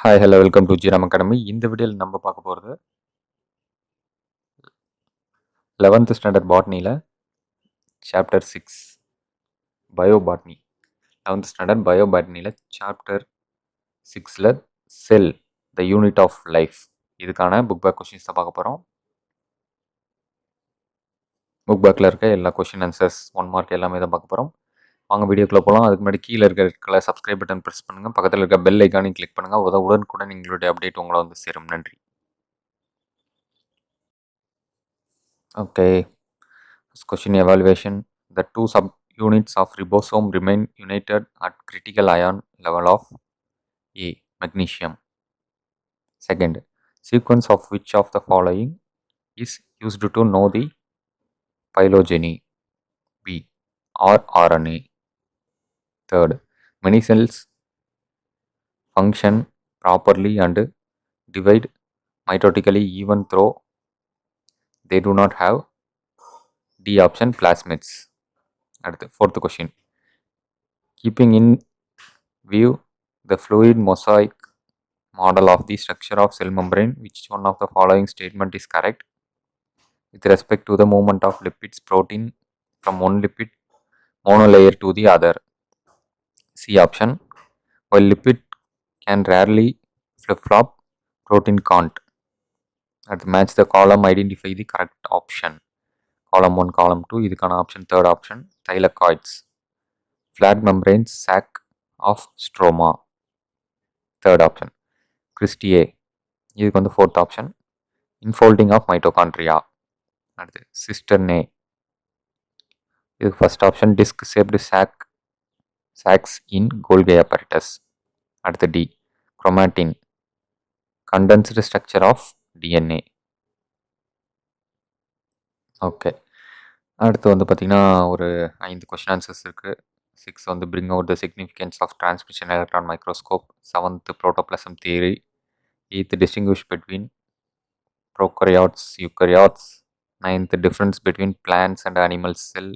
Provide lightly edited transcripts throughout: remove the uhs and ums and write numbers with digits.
Hi hello welcome to ஜிராம் academy. இந்த வீடியோவில் நம்ம பார்க்க போகிறது 11th ஸ்டாண்டர்ட் பாட்னியில் chapter 6 bio botany. 11th standard bio பாட்னியில் சாப்டர் 6ல் cell the unit of life இதுக்கான புக் பேக் கொஷின்ஸ் தான் பார்க்க போகிறோம். புக் பேக்கில் இருக்க எல்லா கொஷின் ஆன்சர்ஸ் 1 மார்க் எல்லாமே தான் பார்க்க போகிறோம். வாங்க வீடியோக்குள்ளே போகலாம். அதுக்கு முன்னாடி கீழே இருக்கிற சப்ஸ்கிரைப் பட்டன் ப்ரெஸ் பண்ணுங்கள், பக்கத்தில் இருக்க பெல் ஐக்கானையும் கிளிக் பண்ணுங்கள். உடனுக்குடன் எங்களுடைய அப்டேட் உங்களை வந்து சேரும். நன்றி. Okay, question evaluation. The two subunits of ribosome remain united at critical ion level of A. Magnesium. Second, sequence of which of the following is used to know the phylogeny? B. rRNA. Third, many cells function properly and divide mitotically even though they do not have D option plasmids. அடுத்து fourth question. Keeping in view the fluid mosaic model of the structure of cell membrane, which one of the following statement is correct with respect to the movement of lipids protein from one lipid monolayer to the other? C option. While lipid can rarely flip-flop, protein can't. At match the column, identify the correct option. Column 1, column 2, இதுக்கான option, third option, thylakoids. Flat membrane sac of stroma, third option. Cristae, இதுக்கு வந்து fourth option. Infolding of mitochondria. அடுத்து cisternae, இதுக்கு first option. Disc shaped sacs in Golgi apparatus. அடுத்து D chromatin, condensed structure of DNA. Okay, அடுத்து வந்து பார்த்திங்கன்னா ஒரு 5 question answers இருக்குது. 6 வந்து bring out the significance of transmission electron microscope. 7th protoplasm theory. 8th distinguish between prokaryotes eukaryotes. 9th difference between plants and animal cell.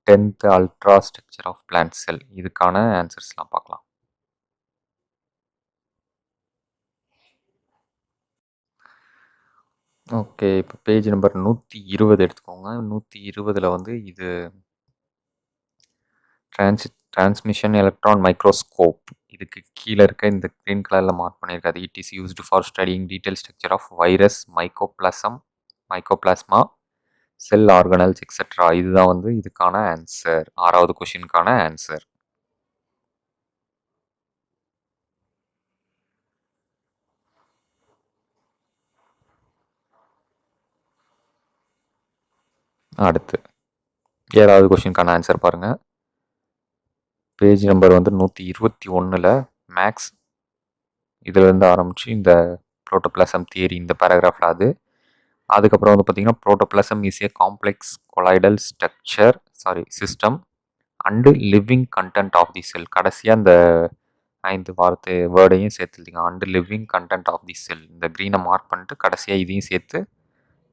10th ultra structure of plant cell. இதுக்கான ஆன்சர்ஸ்லாம் பார்க்கலாம். Okay, இப்போ page number 120 எடுத்துக்கோங்க. 120ல் வந்து இது transmission electron microscope. இதுக்கு கீழே இருக்க இந்த க்ரீன் கலரில் மார்க் பண்ணியிருக்காது. It is used for studying detail structure of virus, mycoplasma, cell organelles etcetera. இதுதான் வந்து இதுக்கான ஆன்சர். 6வது கொஷினுக்கான ஆன்சர். அடுத்து 7வது கொஷினுக்கான ஆன்சர் பாருங்கள். பேஜ் நம்பர் வந்து 121ல் மேக்ஸ் இதிலேருந்து ஆரம்பித்து இந்த புரோட்டோபிளாசம் தியரி இந்த பேராகிராஃபில் அது. அதுக்கப்புறம் வந்து பார்த்திங்கன்னா protoplasm is a complex colloidal system and living content of the cell. கடைசியாக இந்த 5 வார்த்தை வேர்டையும் சேர்த்துருந்தீங்க. And living content of the cell. இந்த க்ரீனை மார்க் பண்ணிட்டு கடைசியாக இதையும் சேர்த்து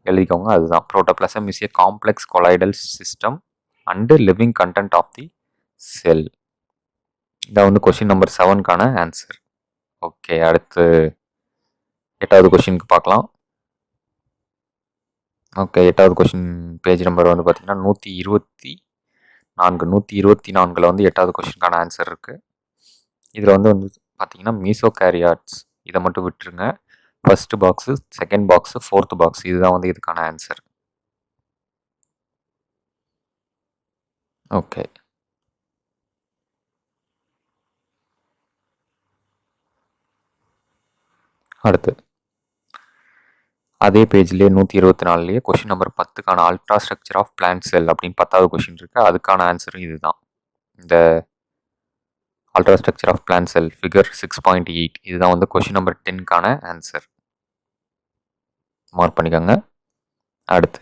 எழுதிக்கோங்க. அதுதான் protoplasm is a complex colloidal system and living content of the cell. இதான் வந்து கொஷின் நம்பர் 7க்கான ஆன்சர். ஓகே, அடுத்து 8வது கொஷினுக்கு பார்க்கலாம். ஓகே, 8வது கொஷின் பேஜ் நம்பர் வந்து பார்த்திங்கன்னா 124 வந்து 8வது கொஷினுக்கான ஆன்சர் இருக்குது. இதில் வந்து பார்த்திங்கன்னா மீசோகேரியாட்ஸ் இதை மட்டும் விட்டுருங்க. First box, second box, 4th box இதுதான் வந்து இதுக்கான ஆன்சர். ஓகே, அடுத்து அதே பேஜ்லேயே 124லேயே கொஷின் நம்பர் 10க்கான ultra structure of plant cell அப்படின்னு 10வது கொஷின் இருக்குது. அதுக்கான ஆன்சரும் இதுதான். இந்த ultra structure of plant cell figure 6.8 இதுதான் வந்து கொஷின் நம்பர் 10க்கான ஆன்சர். மார்க் பண்ணிக்கோங்க. அடுத்து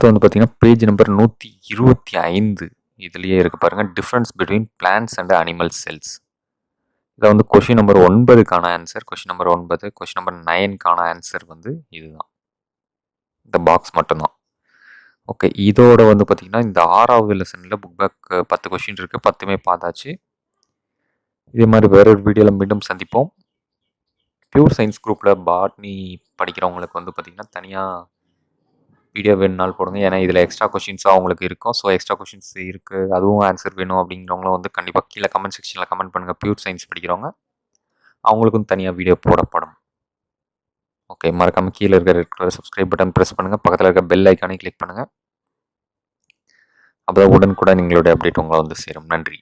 வந்து பார்த்திங்கன்னா பேஜ் நம்பர் 125 இதுலேயே இருக்குது பாருங்கள். Difference between plants and animal cells. இதில் வந்து கொஷின் நம்பர் 9க்கான answer. Question number 9. Question number 9க்கான ஆன்சர் வந்து இதுதான். இந்த பாக்ஸ் மட்டும்தான். ஓகே, இதோட வந்து பார்த்திங்கன்னா இந்த 6வது லெசனில் புக் பேக் 10 கொஷின் இருக்குது. 10மே பார்த்தாச்சு. இதே மாதிரி வேறொரு வீடியோவில் மீண்டும் சந்திப்போம். பியூர் சயின்ஸ் குரூப்பில் பாட்னி படிக்கிறவங்களுக்கு வந்து பார்த்திங்கன்னா தனியாக வீடியோ வேணுனாலும் போடுங்க. ஏன்னா இதில் எக்ஸ்ட்ரா கொஷின்ஸும் அவங்களுக்கு இருக்கும். ஸோ எக்ஸ்ட்ரா கொஷின்ஸ் இருக்குது, அதுவும் ஆன்சர் வேணும் அப்படிங்கிறவங்களும் வந்து கண்டிப்பாக கீழே கமெண்ட் செக்ஷனில் கமெண்ட் பண்ணுங்கள். பியூர் சயின்ஸ் படிக்கிறவங்க அவங்களுக்கும் தனியாக வீடியோ போடப்படும். ஓகே, மறக்காமல் கீழே இருக்கிற red colour subscribe button press பண்ணுங்கள். பக்கத்தில் இருக்க பெல் ஐக்கானே கிளிக் பண்ணுங்கள். அப்போ உடனுக்குடன் எங்களுடைய அப்டேட் உங்களை வந்து சேரும். நன்றி.